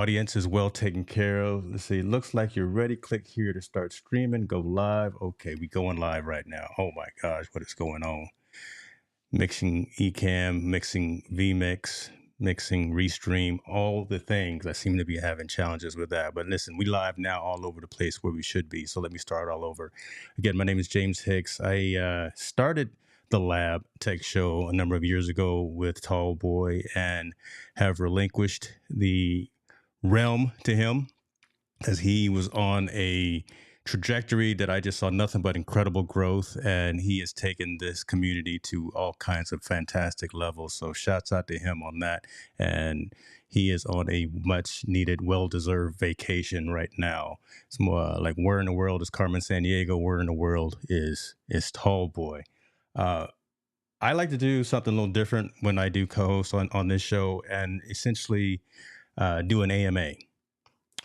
Audience is well taken care of. Let's see. Looks like you're ready. Click here to start streaming. Go live. Okay, we going live right now. Oh my gosh, what is going on? Mixing Ecamm, mixing vMix, mixing Restream, all the things. I seem to be having challenges with that. But listen, we live now all over the place where we should be. So let me start all over. Again, my name is James Hicks. I started the Lab Tech Show a number of years ago with Tall Boy and have relinquished the realm to him as he was on a trajectory that I just saw nothing but incredible growth, and he has taken this community to all kinds of fantastic levels. So, shouts out to him on that. And he is on a much needed, well deserved vacation right now. It's more like where in the world is Carmen San Diego? Where in the world is Tall Boy? Uh, I like to do something a little different when I do co-host on this show, and essentially do an AMA,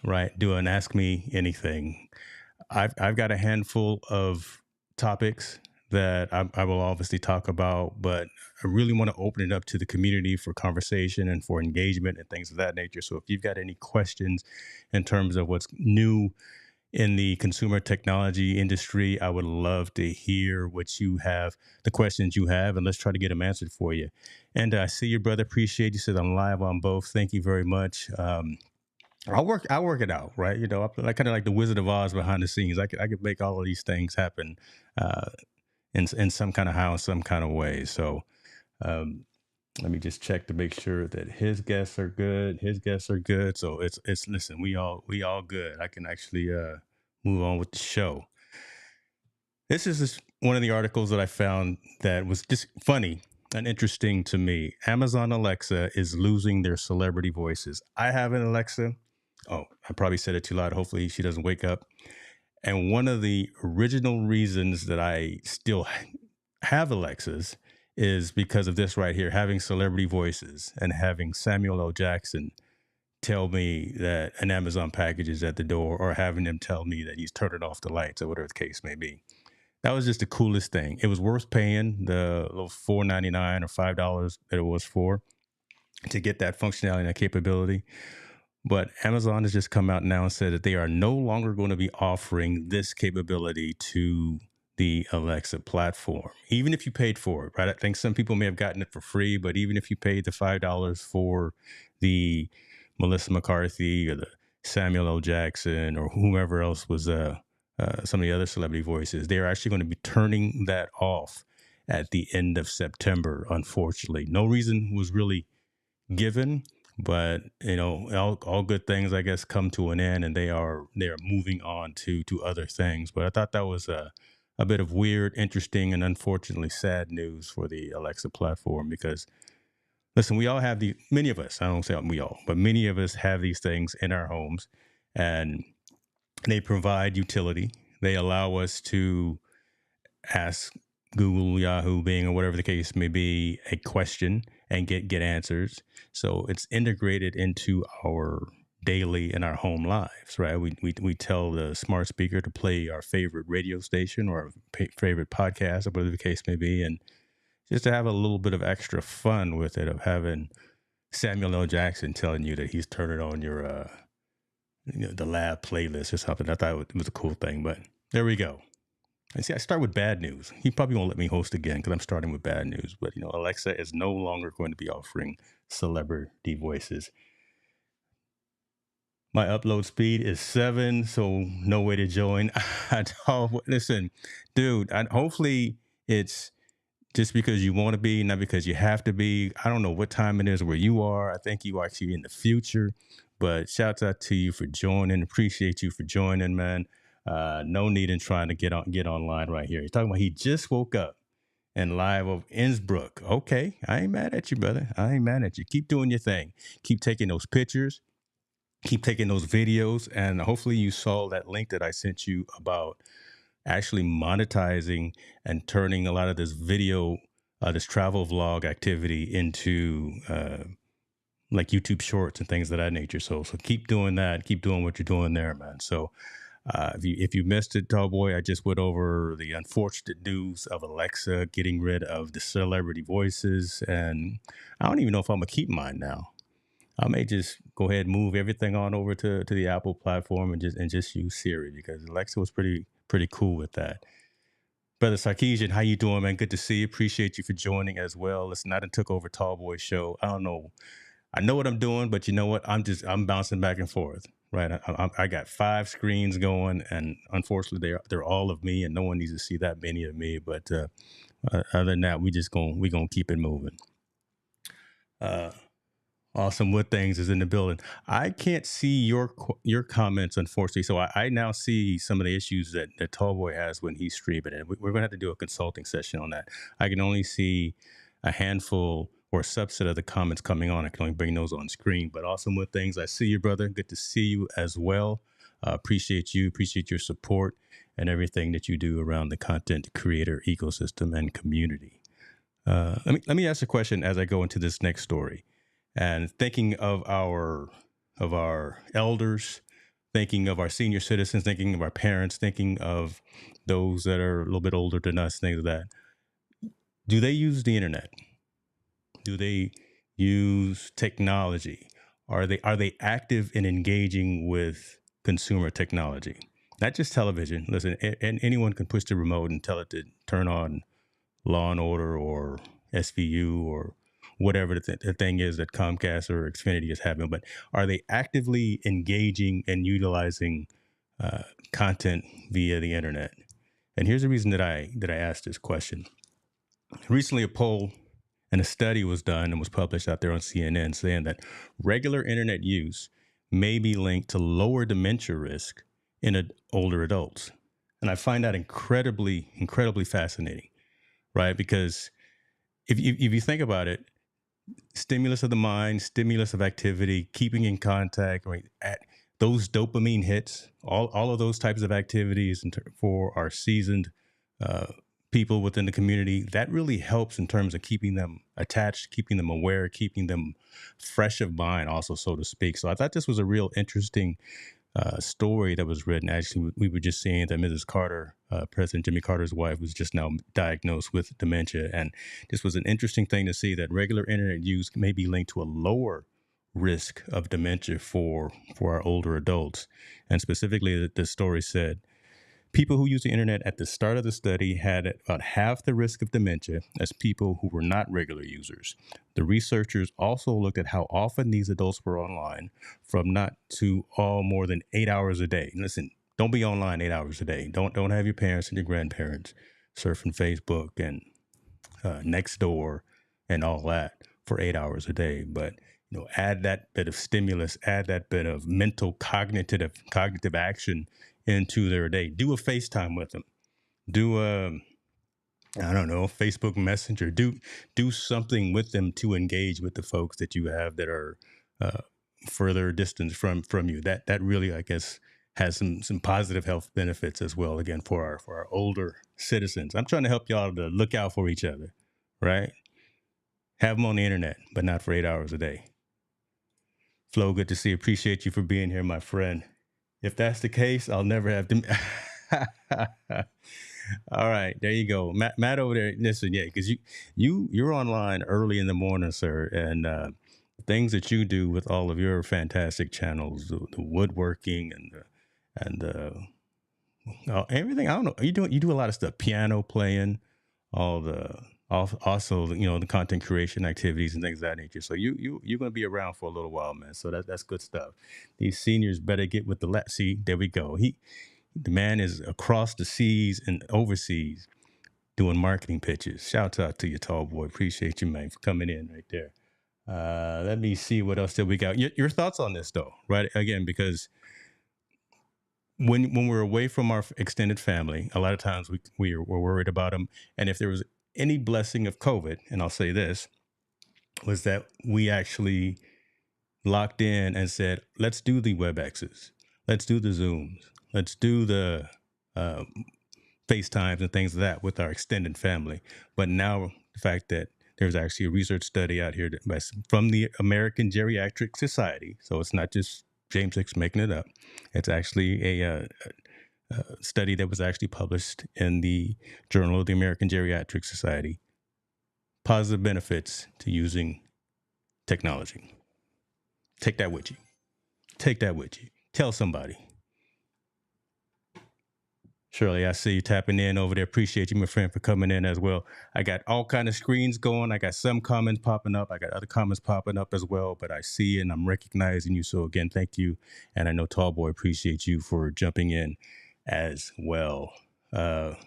right? Do an Ask Me Anything. I've got a handful of topics that I will obviously talk about, but I really want to open it up to the community for conversation and for engagement and things of that nature. So if you've got any questions in terms of what's new in the consumer technology industry, I would love to hear what you have, the questions you have, and let's try to get them answered for you. And I see your brother. Appreciate you. Said I'm live on both. Thank you very much. I'll work it out, right? I'm kind of like the Wizard of Oz behind the scenes. I could make all of these things happen uh, in some kind of how, some kind of way. So um, let me just check to make sure that his guests are good. His guests are good. So it's listen, we all good. I can actually move on with the show. This is one of the articles that I found that was just funny and interesting to me. Amazon Alexa is losing their celebrity voices. I have an Alexa. Oh, I probably said it too loud. Hopefully, she doesn't wake up. And one of the original reasons that I still have Alexas is because of this right here, having celebrity voices and having Samuel L. Jackson tell me that an Amazon package is at the door, or having them tell me that he's turning off the lights, or whatever the case may be. That was just the coolest thing. It was worth paying the little $4.99 or $5 that it was for to get that functionality and that capability. But Amazon has just come out now and said that they are no longer going to be offering this capability to the Alexa platform, even if you paid for it, right? I think some people may have gotten it for free, but even if you paid the $5 for the Melissa McCarthy or the Samuel L. Jackson or whomever else was some of the other celebrity voices, they're actually going to be turning that off at the end of September, unfortunately. No reason was really given, but all good things, I guess, come to an end, and they are moving on to other things. But I thought that was a bit of weird, interesting, and unfortunately sad news for the Alexa platform because listen, we all have the many of us, I don't say we all, but many of us have these things in our homes, and they provide utility. They allow us to ask Google, Yahoo, Bing, or whatever the case may be, a question and get answers. So it's integrated into our daily and our home lives, right? We tell the smart speaker to play our favorite radio station or our favorite podcast, or whatever the case may be, and just to have a little bit of extra fun with it, of having Samuel L. Jackson telling you that he's turning on your the lab playlist or something. I thought it was a cool thing, but there we go. And see, I start with bad news. He probably won't let me host again because I'm starting with bad news. But Alexa is no longer going to be offering celebrity voices. My upload speed is 7, so no way to join. Listen, dude. Hopefully, it's just because you want to be, not because you have to be. I don't know what time it is where you are. I think you are actually in the future. But shouts out to you for joining. Appreciate you for joining, man. No need in trying to get online right here. He's talking about he just woke up and live of Innsbruck. Okay, I ain't mad at you, brother. I ain't mad at you. Keep doing your thing. Keep taking those pictures. Keep taking those videos, and hopefully you saw that link that I sent you about actually monetizing and turning a lot of this video, this travel vlog activity into like YouTube Shorts and things of that nature. So keep doing that. Keep doing what you're doing there, man. So if you missed it, tall boy, I just went over the unfortunate news of Alexa getting rid of the celebrity voices, and I don't even know if I'm gonna keep mine now. I may just go ahead and move everything on over to the Apple platform and just use Siri because Alexa was pretty cool with that. Brother Sarkeesian, how you doing, man? Good to see you. Appreciate you for joining as well. Listen, I done took over Tallboy show. I don't know. I know what I'm doing, but you know what? I'm bouncing back and forth. Right. I got five screens going, and unfortunately, they're all of me, and no one needs to see that many of me. But other than that, we gonna keep it moving. Uh, Awesome. What things is in the building? I can't see your comments, unfortunately. So I now see some of the issues that Tallboy has when he's streaming, and we're going to have to do a consulting session on that. I can only see a handful or a subset of the comments coming on. I can only bring those on screen. But awesome. What things? I see you, brother. Good to see you as well. Appreciate you. Appreciate your support and everything that you do around the content creator ecosystem and community. Let me ask a question as I go into this next story, and thinking of our elders, thinking of our senior citizens, thinking of our parents, thinking of those that are a little bit older than us, things like that. Do they use the internet? Do they use technology? Are they active in engaging with consumer technology? Not just television. Listen, and anyone can push the remote and tell it to turn on Law and Order or SVU or whatever the thing is that Comcast or Xfinity is having. But are they actively engaging and utilizing uh, content via the internet? And here's the reason that I asked this question. Recently, a poll and a study was done and was published out there on CNN saying that regular internet use may be linked to lower dementia risk in older adults. And I find that incredibly fascinating, right? Because if you think about it, stimulus of the mind, stimulus of activity, keeping in contact, right? At those dopamine hits, all of those types of activities for our seasoned uh, people within the community, that really helps in terms of keeping them attached, keeping them aware, keeping them fresh of mind, also, so to speak. So I thought this was a real interesting story that was written. Actually, we were just seeing that Mrs. Carter, President Jimmy Carter's wife, was just now diagnosed with dementia. And this was an interesting thing to see that regular internet use may be linked to a lower risk of dementia for our older adults. And specifically, the story said people who used the internet at the start of the study had about half the risk of dementia as people who were not regular users. The researchers also looked at how often these adults were online, from not to all more than 8 hours a day. Listen, don't be online 8 hours a day. Don't have your parents and your grandparents surfing Facebook and Nextdoor and all that for 8 hours a day. But add that bit of stimulus, add that bit of mental cognitive action into their day. Do a FaceTime with them. Do a I don't know, Facebook Messenger. Do something with them to engage with the folks that you have that are uh, further distance from you. That really, I guess, has some positive health benefits as well. Again, for our older citizens, I'm trying to help y'all to look out for each other, right? Have them on the internet, but not for 8 hours a day. Flo, good to see you. Appreciate you for being here, my friend. If that's the case, I'll never have to. All right, there you go, Matt over there. Listen, yeah, because you're online early in the morning, sir, and things that you do with all of your fantastic channels, the woodworking and everything. I don't know. You do a lot of stuff, piano playing, all the also the content creation activities and things of that nature. So you're gonna be around for a little while, man. So that's good stuff. These seniors better get with the see. There we go. The man is across the seas and overseas doing marketing pitches. Shout out to you, tall boy. Appreciate you, man, for coming in right there. Let me see what else did we got. Your thoughts on this, though, right? Again, because when we're away from our extended family, a lot of times we're worried about them. And if there was any blessing of COVID, and I'll say this, was that we actually locked in and said, let's do the WebExes, let's do the Zooms, let's do the uh, FaceTimes and things like that with our extended family. But now the fact that there's actually a research study out here from the American Geriatric Society, so it's not just James Hicks making it up. It's actually a study that was actually published in the Journal of the American Geriatric Society. Positive benefits to using technology. Take that with you. Take that with you. Tell somebody. Shirley, I see you tapping in over there. Appreciate you, my friend, for coming in as well. I got all kind of screens going. I got some comments popping up. I got other comments popping up as well. But I see and I'm recognizing you. So again, thank you. And I know Tallboy appreciates you for jumping in as well.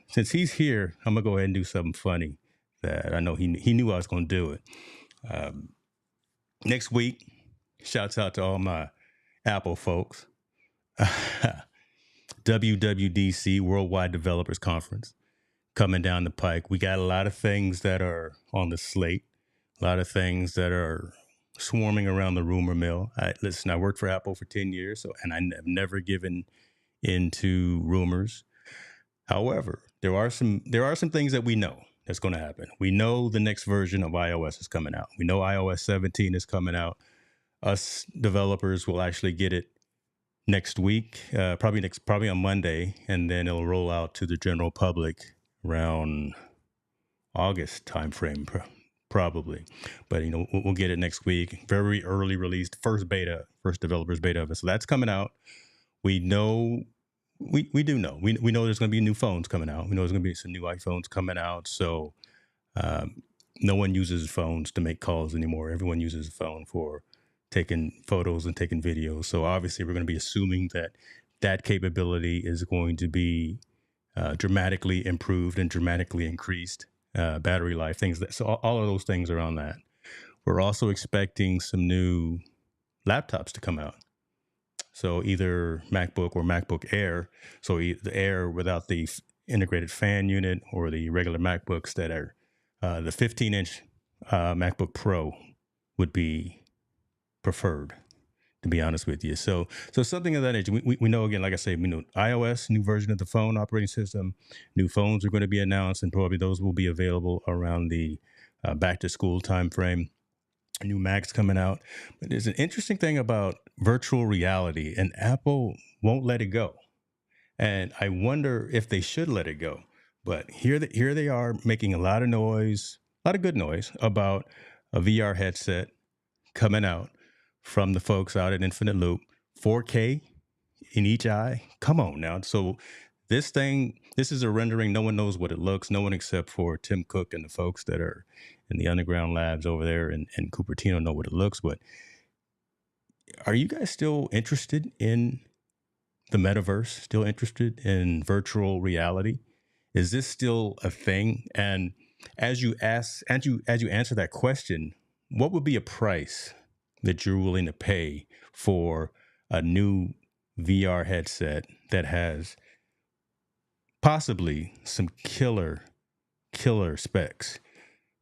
Since he's here, I'm gonna go ahead and do something funny that I know he knew I was gonna do it. Um, Next week, shouts out to all my Apple folks. WWDC, Worldwide Developers Conference, coming down the pike. We got a lot of things that are on the slate, a lot of things that are swarming around the rumor mill. Listen, I worked for Apple for 10 years, and I've never given into rumors. However, there are some things that we know that's going to happen. We know the next version of iOS is coming out. We know iOS 17 is coming out. Us developers will actually get it next week, probably on Monday, and then it'll roll out to the general public around August timeframe, probably. But we'll get it next week. Very early released, first developers beta of it. So that's coming out. We know. We do know. We know there's going to be new phones coming out. We know there's going to be some new iPhones coming out. So um, no one uses phones to make calls anymore. Everyone uses a phone for taking photos and taking videos. So obviously, we're going to be assuming that that capability is going to be dramatically improved and dramatically increased. Battery life, things that. So all of those things are on that. We're also expecting some new laptops to come out. So either MacBook or MacBook Air. So the Air without the integrated fan unit, or the regular MacBooks that are the 15-inch MacBook Pro would be preferred, to be honest with you. So something of that nature. We know, again, like I say, we know iOS, new version of the phone operating system, new phones are going to be announced, and probably those will be available around the back to school timeframe. New Macs coming out. But there's an interesting thing about virtual reality, and Apple won't let it go. And I wonder if they should let it go. But here they are making a lot of noise, a lot of good noise about a VR headset coming out from the folks out at Infinite Loop, 4K in each eye. Come on now. So this is a rendering. No one knows what it looks. No one except for Tim Cook and the folks that are in the underground labs over there in Cupertino know what it looks. But are you guys still interested in the metaverse? Still interested in virtual reality? Is this still a thing? And as you answer that question, what would be a price that you're willing to pay for a new VR headset that has possibly some killer specs?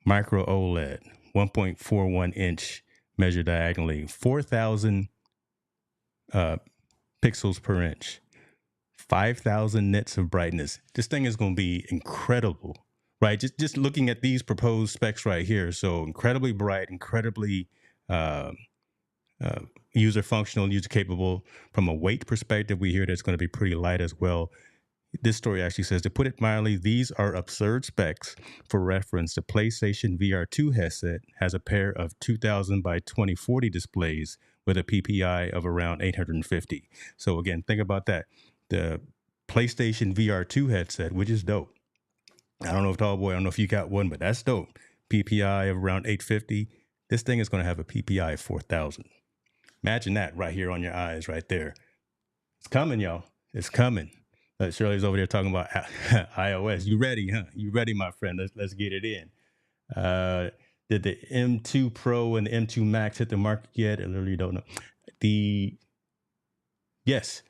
Micro OLED, 1.41 inch measured diagonally, 4,000 pixels per inch, 5,000 nits of brightness. This thing is going to be incredible, right? Just looking at these proposed specs right here. So incredibly bright, incredibly uh, user functional, user capable. From a weight perspective, we hear that it's going to be pretty light as well. This story actually says, to put it mildly, these are absurd specs. For reference, the PlayStation VR2 headset has a pair of 2000 by 2040 displays with a PPI of around 850. So again, think about that. The PlayStation VR2 headset, which is dope. I don't know if Tallboy, I don't know if you got one, but that's dope. PPI of around 850. This thing is going to have a PPI of 4,000. Imagine that right here on your eyes, right there. It's coming, y'all. It's coming. Shirley's over there talking about iOS. You ready, huh? You ready, my friend? Let's get it in. Did the M2 Pro and the M2 Max hit the market yet? I literally don't know. Yes,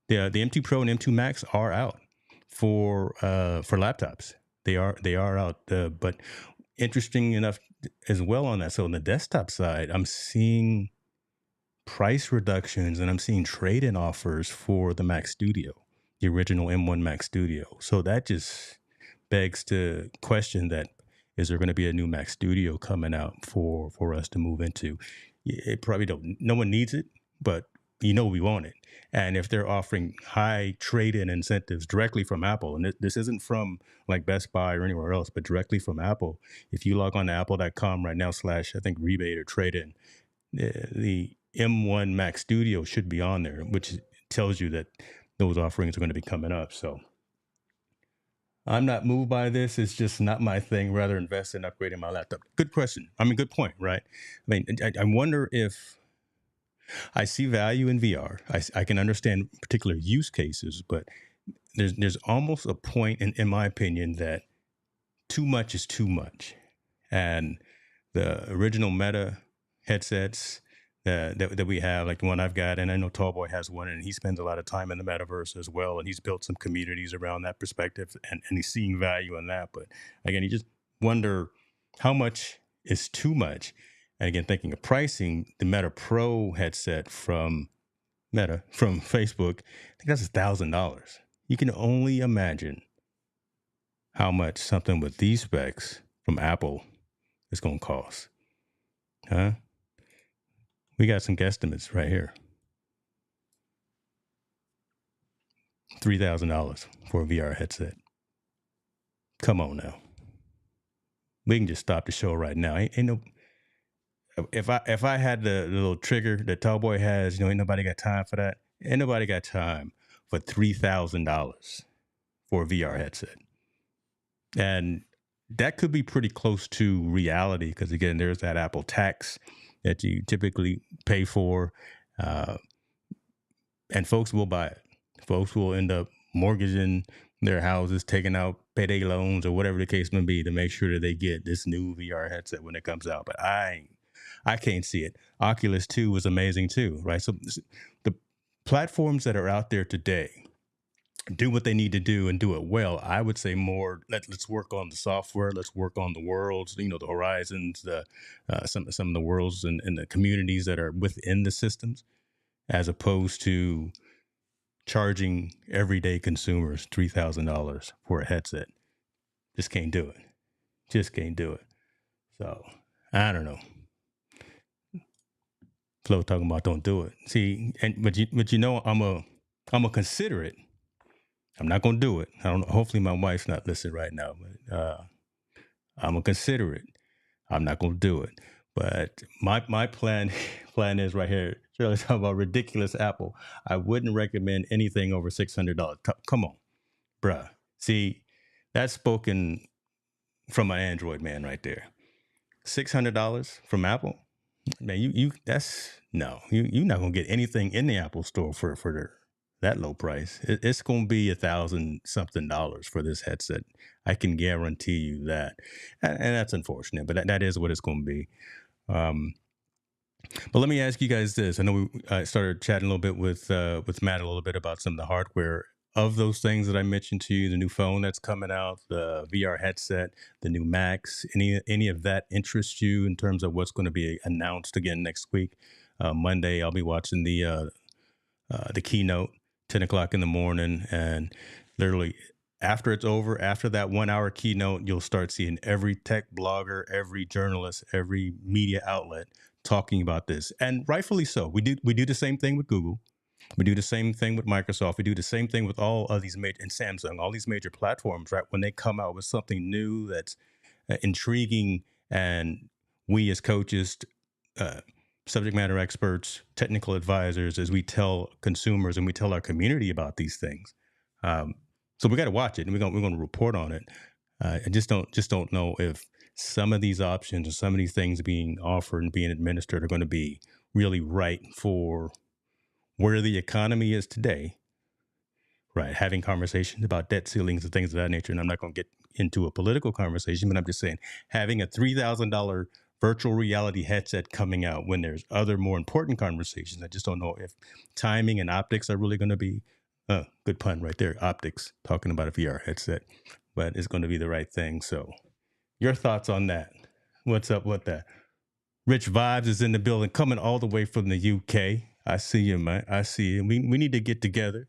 the M2 Pro and M2 Max are out for laptops. They are out. But interesting enough as well on that. So on the desktop side, I'm seeing price reductions and I'm seeing trade-in offers for the Mac Studio, the original M1 Mac Studio. So that just begs to question that, is there going to be a new Mac Studio coming out for us to move into? It probably don't. No one needs it, but we want it. And if they're offering high trade-in incentives directly from Apple, and this isn't from like Best Buy or anywhere else, but directly from Apple, if you log on to apple.com right now / I think rebate or trade-in, the M1 Max Studio should be on there, which tells you that those offerings are going to be coming up. So I'm not moved by this. It's just not my thing. Rather invest in upgrading my laptop. Good question. I mean, good point, right? I mean, I wonder if I see value in VR. I can understand particular use cases, but there's almost a point, in my opinion, that too much is too much. And the original Meta headsets that we have, like the one I've got, and I know Tallboy has one, and he spends a lot of time in the metaverse as well, and he's built some communities around that perspective, and he's seeing value in that. But again, you just wonder how much is too much. And again, thinking of pricing, the Meta Pro headset from Facebook, I think that's $1,000. You can only imagine how much something with these specs from Apple is going to cost. Huh? We got some guesstimates right here. $3,000 for a VR headset. Come on now. We can just stop the show right now. Ain't no. If I had the little trigger that Tallboy has, ain't nobody got time for that. Ain't nobody got time for $3,000 for a VR headset. And that could be pretty close to reality because, again, there's that Apple tax that you typically pay for. And folks will buy it. Folks will end up mortgaging their houses, taking out payday loans or whatever the case may be to make sure that they get this new VR headset when it comes out. But I can't see it. Oculus 2 was amazing too, right? So the platforms that are out there today do what they need to do and do it well. I would say more. Let's work on the software. Let's work on the worlds. The horizons, some of the worlds and the communities that are within the systems, as opposed to charging everyday consumers $3,000 for a headset. Just can't do it. Just can't do it. So I don't know. Flo talking about don't do it. See, but I'm a consider it. I'm not gonna do it. I don't know. Hopefully my wife's not listening right now, but I'm gonna consider it. I'm not gonna do it. But my plan is right here. Shirley talking about ridiculous Apple. I wouldn't recommend anything over $600. Come on, bruh. See, that's spoken from an Android man right there. $600 from Apple, man. You that's no. You're not gonna get anything in the Apple store for that low price. It's gonna be $1,000 something for this headset. I can guarantee you that, and that's unfortunate, but that is what it's gonna be. Um, but let me ask you guys this. I know I started chatting a little bit with Matt a little bit about some of the hardware of those things that I mentioned to you. The new phone that's coming out, the VR headset, the new Macs. Any of that interests you in terms of what's going to be announced again next week? Monday, I'll be watching the keynote, 10 o'clock in the morning, and literally after it's over, after that 1 hour keynote, you'll start seeing every tech blogger, every journalist, every media outlet talking about this, and rightfully so. We do the same thing with Google. We do the same thing with Microsoft. We do the same thing with all of these major and Samsung, all these major platforms, right? When they come out with something new that's intriguing, and we as coaches, uh, subject matter experts, technical advisors, as we tell consumers and we tell our community about these things. Um, so we got to watch it, and we're going to report on it. I just don't know if some of these options and some of these things being offered and being administered are going to be really right for where the economy is today, right? Having conversations about debt ceilings and things of that nature. And I'm not going to get into a political conversation, but I'm just saying having a $3,000 virtual reality headset coming out when there's other more important conversations. I just don't know if timing and optics are really going to be, good pun right there, optics, talking about a VR headset, but it's going to be the right thing. So your thoughts on that? What's up with that? Rich Vibes is in the building, coming all the way from the UK. I see you, man. I see you. We need to get together,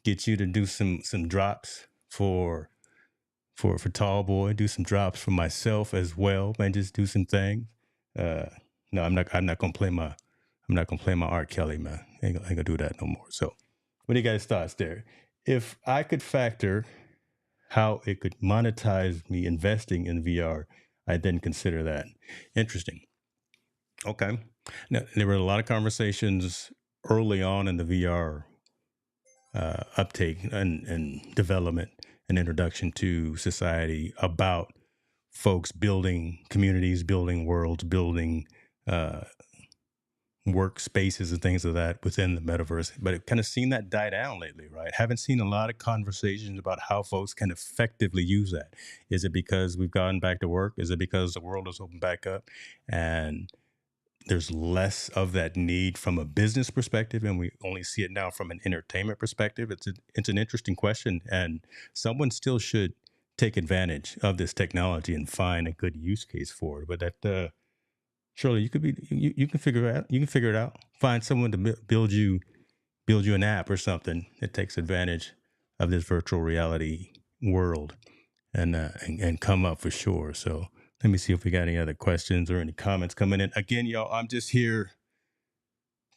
get you to do some drops for Tall Boy, do some drops for myself as well, man. Just do some things. Uh, no, I'm not gonna play my R. Kelly, man. Ain't gonna do that no more. So, what do you guys thoughts there? If I could factor how it could monetize me investing in VR, I then consider that interesting. Okay. Now, there were a lot of conversations early on in the VR uptake and development and introduction to society about folks building communities, building worlds, building uh, workspaces and things of that within the metaverse. But it kind of seen that die down lately, right? Haven't seen a lot of conversations about how folks can effectively use that. Is it because we've gone back to work? Is it because the world has opened back up and there's less of that need from a business perspective, and we only see it now from an entertainment perspective? It's an interesting question, and someone still should take advantage of this technology and find a good use case for it. But that surely you could be you can figure it out. You can figure it out. Find someone to build you an app or something that takes advantage of this virtual reality world and come up for sure. So let me see if we got any other questions or any comments coming in. Again, y'all, I'm just here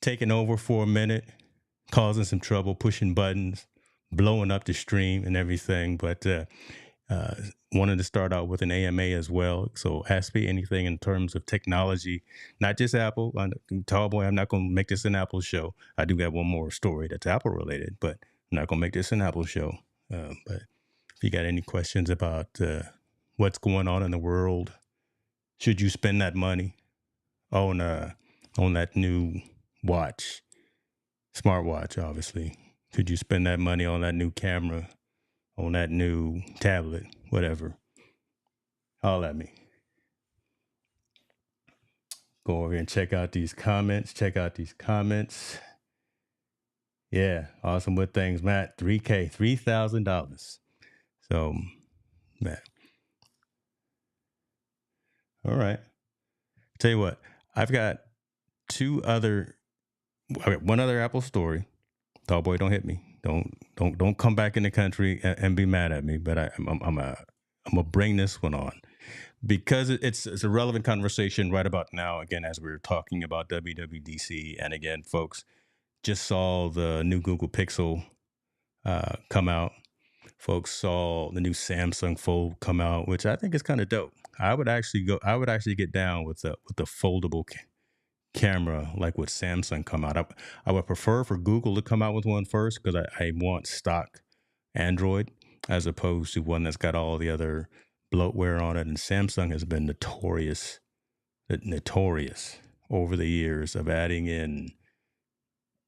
taking over for a minute, causing some trouble, pushing buttons, blowing up the stream and everything. But uh, wanted to start out with an AMA as well. So ask me anything in terms of technology, not just Apple. Tall boy, I'm not going to make this an Apple show. I do got one more story that's Apple related, but I'm not going to make this an Apple show. But if you got any questions about what's going on in the world, should you spend that money on that new watch, smartwatch, obviously? Could you spend that money on that new camera, on that new tablet, whatever? Holler at me. Go over here and check out these comments. Check out these comments. Yeah, awesome. What things, Matt? 3K, $3,000. So, Matt. All right. Tell you what, I've got I got one other Apple story. Tall boy, don't hit me. Don't come back in the country and be mad at me. But I'm gonna bring this one on because it's a relevant conversation right about now. Again, as we were talking about WWDC, and again, folks just saw the new Google Pixel come out. Folks saw the new Samsung Fold come out, which I think is kind of dope. I would actually get down with the foldable camera like what Samsung come out. I would prefer for Google to come out with one first because I want stock Android as opposed to one that's got all the other bloatware on it. And Samsung has been notorious over the years of adding in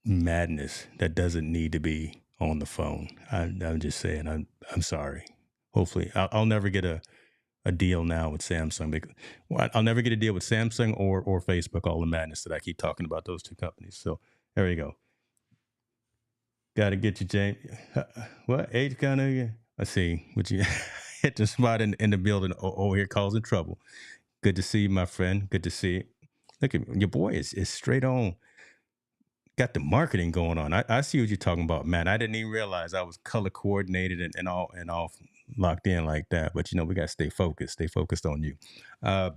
madness that doesn't need to be on the phone. I'm just saying. I'm sorry. Hopefully, I'll never get a deal now with Samsung. Well, I'll never get a deal with Samsung or Facebook. All the madness that I keep talking about those two companies. So there you go. Got to get you, James. What age kind of? Let's see. Would you hit the spot in the building over here causing trouble? Good to see you, my friend. Good to see you. Look at your boy is straight on. Got the marketing going on. I see what you're talking about, man. I didn't even realize I was color coordinated and all locked in like that. But we gotta stay focused. Stay focused on you. Uh,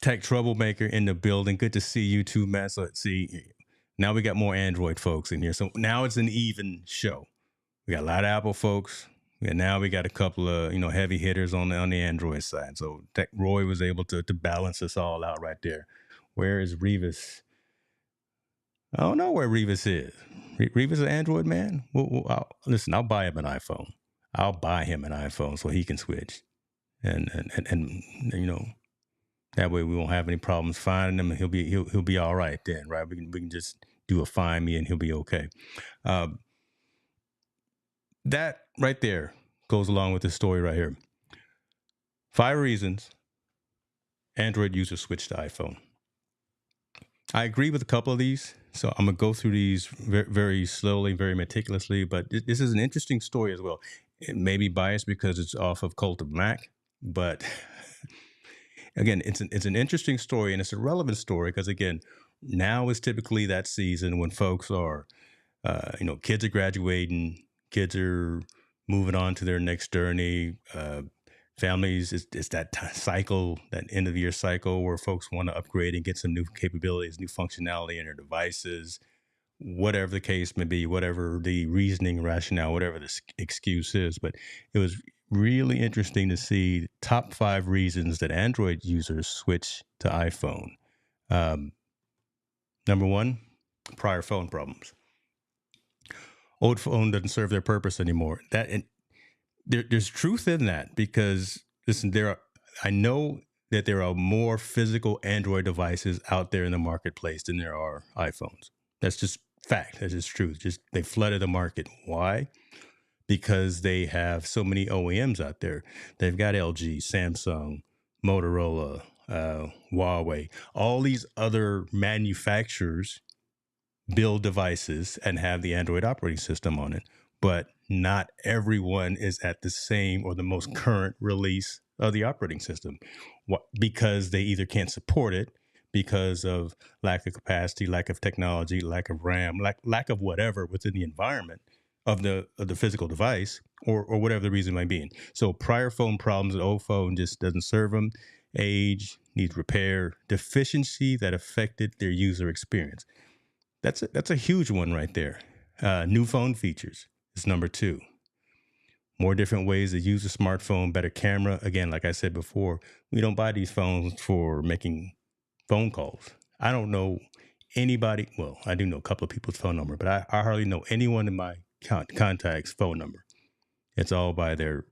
Tech troublemaker in the building. Good to see you too, man. So let's see. Now we got more Android folks in here. So now it's an even show. We got a lot of Apple folks. And now we got a couple of heavy hitters on the Android side. So Tech Roy was able to balance us all out right there. Where is Revis? I don't know where Revis is. Revis an Android man? Listen, I'll buy him an iPhone. I'll buy him an iPhone so he can switch. And that way we won't have any problems finding him. He'll be all right then, right? We can just do a find me and he'll be okay. Uh, that right there goes along with this story right here. 5 reasons Android users switch to iPhone. I agree with a couple of these, so I'm gonna go through these very, very slowly, very meticulously. But this is an interesting story as well. It may be biased because it's off of Cult of Mac, but again, it's an interesting story and it's a relevant story because again, now is typically that season when folks are, kids are graduating, kids are moving on to their next journey. Families, it's that cycle, that end of year cycle where folks want to upgrade and get some new capabilities, new functionality in their devices, whatever the case may be, whatever the reasoning, rationale, whatever the excuse is. But it was really interesting to see top 5 reasons that Android users switch to iPhone. Um, Number one, prior phone problems. Old phone doesn't serve their purpose anymore. That and there's truth in that because listen, I know that there are more physical Android devices out there in the marketplace than there are iPhones. That's just fact. That's just truth. Just they flooded the market. Why? Because they have so many OEMs out there. They've got LG, Samsung, Motorola, Huawei, all these other manufacturers build devices and have the Android operating system on it. But not everyone is at the same or the most current release of the operating system because they either can't support it because of lack of capacity, lack of technology, lack of RAM, lack of whatever within the environment of the physical device or whatever the reason might be. So prior phone problems, the old phone just doesn't serve them. Age, needs repair, deficiency that affected their user experience. That's a huge one right there. New phone features is number two. More different ways to use a smartphone, better camera. Again, like I said before, we don't buy these phones for making phone calls. I don't know anybody. Well, I do know a couple of people's phone number, but I hardly know anyone in my contacts' phone number. It's all by their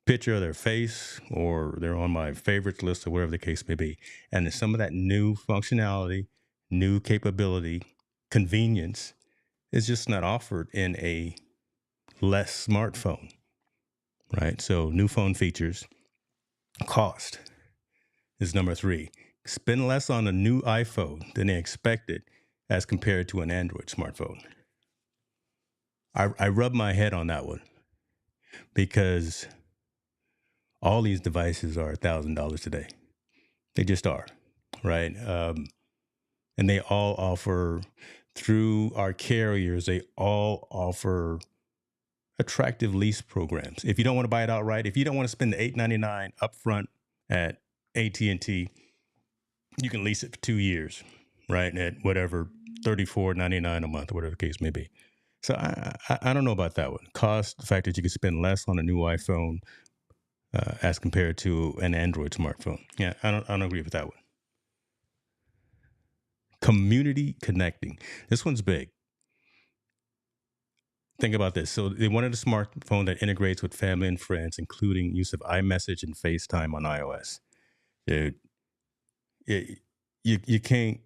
picture of their face or they're on my favorites list or whatever the case may be. And there's some of that new functionality, new capability, convenience is just not offered in a less smartphone, right? So new phone features, cost is number three. Spend less on a new iPhone than they expected as compared to an Android smartphone. I rub my head on that one because all these devices are $1,000 today. They just are, right? And they all offer through our carriers. They all offer attractive lease programs. If you don't want to buy it outright, if you don't want to spend the $8.99 upfront at AT&T, you can lease it for 2 years, right? At whatever $34.99 a month, or whatever the case may be. So I don't know about that one. Cost, the fact that you can spend less on a new iPhone as compared to an Android smartphone. Yeah, I don't agree with that one. Community connecting. This one's big. Think about this. So they wanted a smartphone that integrates with family and friends, including use of iMessage and FaceTime on iOS. Dude, it, you can't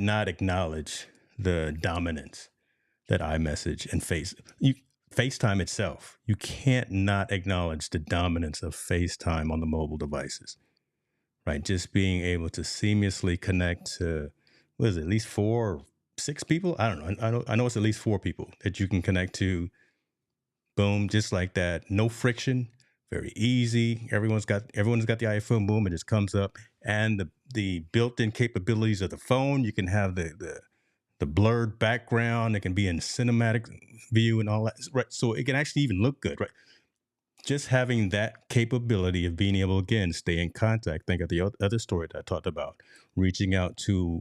not acknowledge the dominance that iMessage and FaceTime itself. You can't not acknowledge the dominance of FaceTime on the mobile devices, right? Just being able to seamlessly connect to what is it, at least 4 or 6 people? I don't know. I know it's at least 4 people that you can connect to. Boom, just like that. No friction. Very easy. Everyone's got the iPhone. Boom, it just comes up. And the built-in capabilities of the phone. You can have the blurred background. It can be in cinematic view and all that. Right. So it can actually even look good. Right. Just having that capability of being able again stay in contact. Think of the other story that I talked about, reaching out to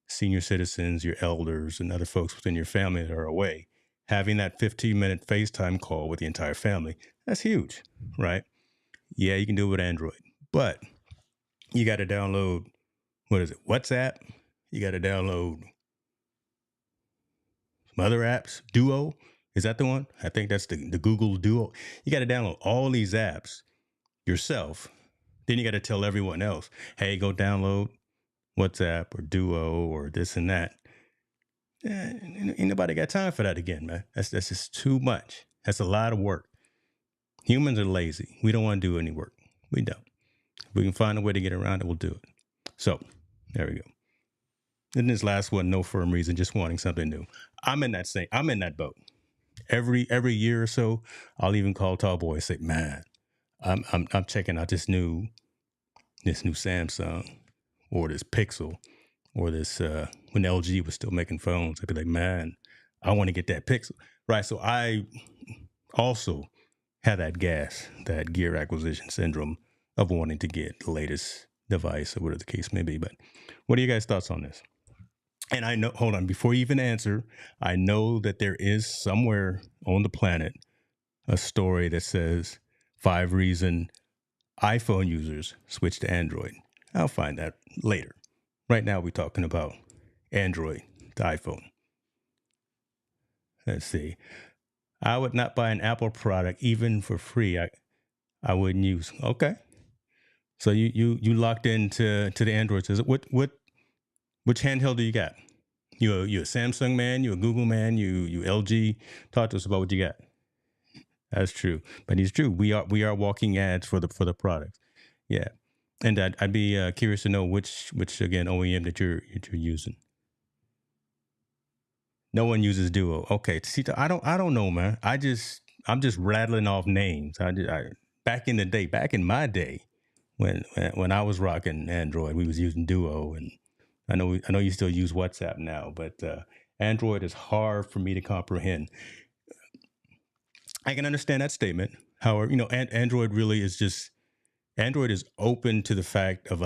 senior citizens, your elders, and other folks within your family that are away. Having that 15-minute FaceTime call with the entire family, that's huge, right? Yeah, you can do it with Android, but you got to download, what is it, WhatsApp? You got to download some other apps. Duo, is that the one? I think that's the Google Duo. You got to download all these apps yourself. Then you got to tell everyone else, hey, go download WhatsApp or Duo or this and that. Ain't nobody got time for that again, man. That's just too much. That's a lot of work. Humans are lazy. We don't want to do any work. We don't. If we can find a way to get around it, we'll do it. So there we go. And this last one, no firm reason, just wanting something new. I'm in that boat. Every year or so, I'll even call Tall Boy and say, man, I'm checking out this new Samsung or this Pixel or this when LG was still making phones. I'd be like, man, I want to get that Pixel. Right. So I also had that gear acquisition syndrome of wanting to get the latest device or whatever the case may be. But what are you guys' thoughts on this? And I know, hold on, before you even answer, I know that there is somewhere on the planet a story that says 5 reason iPhone users switch to Android. I'll find that later. Right now, we're talking about Android to iPhone. Let's see. I would not buy an Apple product even for free. I wouldn't use. Okay. So you locked into the Android. Says what which handheld do you got? You a Samsung man? You a Google man? You LG? Talk to us about what you got. That's true, but it's true. We are walking ads for the products. Yeah, and I'd be curious to know which again OEM that you're using. No one uses Duo. Okay, see, I don't know, man. I'm just rattling off names. Back in the day, back in my day, when I was rocking Android, we was using Duo, and I know you still use WhatsApp now, but Android is hard for me to comprehend. I can understand that statement. However, Android really is just Android is open to the fact of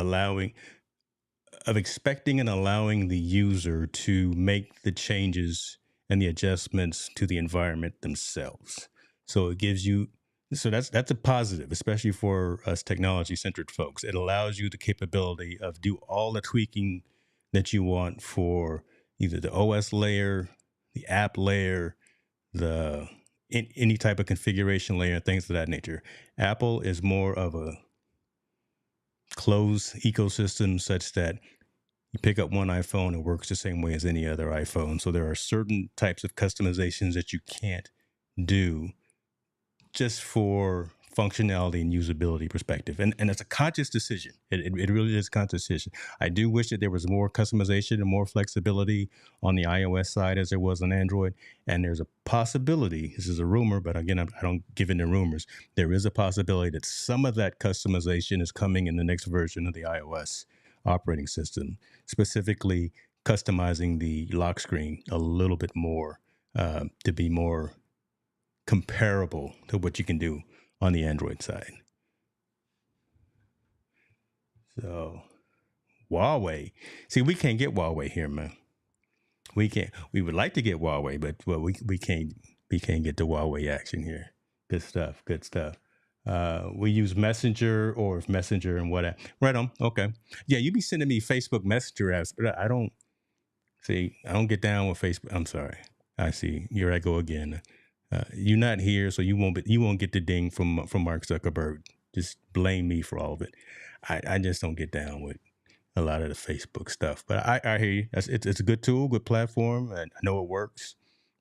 expecting and allowing the user to make the changes and the adjustments to the environment themselves. So it gives you so that's a positive, especially for us technology centered folks. It allows you the capability of do all the tweaking that you want for either the OS layer, the app layer, the any type of configuration layer, things of that nature. Apple is more of a closed ecosystem such that you pick up one iPhone, it works the same way as any other iPhone. So there are certain types of customizations that you can't do just for functionality and usability perspective. And it's a conscious decision. It really is a conscious decision. I do wish that there was more customization and more flexibility on the iOS side as there was on Android. And there's a possibility, this is a rumor, but again, I don't give in to rumors. There is a possibility that some of that customization is coming in the next version of the iOS operating system, specifically customizing the lock screen a little bit more to be more comparable to what you can do on the Android side. So Huawei, see, we can't get Huawei here, man. We can't. We would like to get Huawei, but well, we can't get the Huawei action here. Good stuff. Good stuff. We use Messenger or Messenger and whatever. Right on. Okay. Yeah, you be sending me Facebook Messenger apps, but I don't see. I don't get down with Facebook. I'm sorry. I see. Here I go again. You're not here, so you won't get the ding from Mark Zuckerberg. Just blame me for all of it. I just don't get down with a lot of the Facebook stuff. But I hear you. It's a good tool, good platform, and I know it works.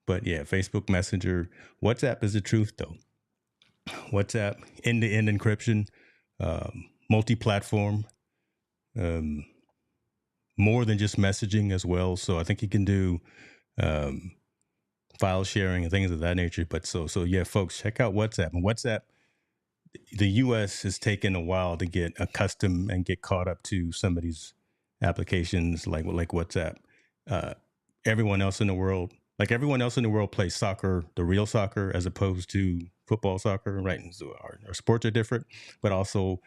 But yeah, Facebook Messenger, WhatsApp is the truth though. WhatsApp end-to-end encryption, multi-platform, um, more than just messaging as well. So I think you can do um, file sharing and things of that nature. But so yeah, folks, check out WhatsApp. And WhatsApp, the US has taken a while to get accustomed and get caught up to some of these applications like WhatsApp. Uh, everyone else in the world, like everyone else in the world, plays soccer, the real soccer, as opposed to football soccer. Right, and so our sports are different, but also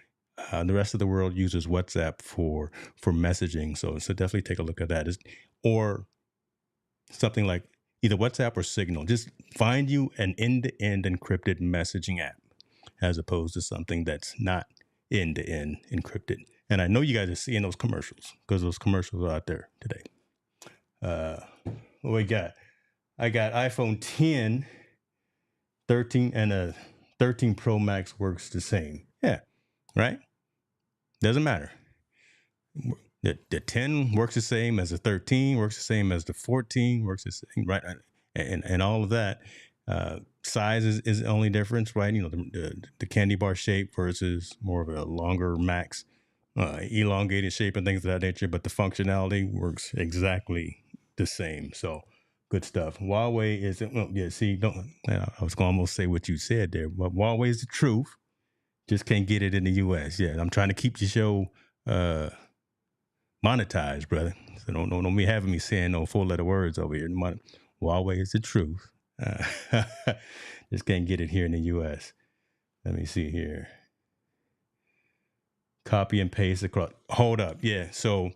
the rest of the world uses WhatsApp for messaging. So definitely take a look at that. Or something like either WhatsApp or Signal. Just find you an end-to-end encrypted messaging app as opposed to something that's not end-to-end encrypted. And I know you guys are seeing those commercials because those commercials are out there today. Uh, what we got? I got iPhone 10, 13, and a 13 Pro Max works the same. Yeah, right? Doesn't matter. The 10 works the same as the 13, works the same as the 14, works the same, right? And all of that. Size is the only difference, right? The candy bar shape versus more of a longer max, elongated shape and things of that nature. But the functionality works exactly the same. So good stuff. Huawei is, well, yeah, see, don't, I was going to almost say what you said there, but Huawei is the truth. Just can't get it in the US. Yeah, I'm trying to keep the show monetized, brother. So don't be having me saying no 4 letter words over here. Huawei is the truth. Uh, just can't get it here in the US. Let me see here. Copy and paste across. Hold up. Yeah. So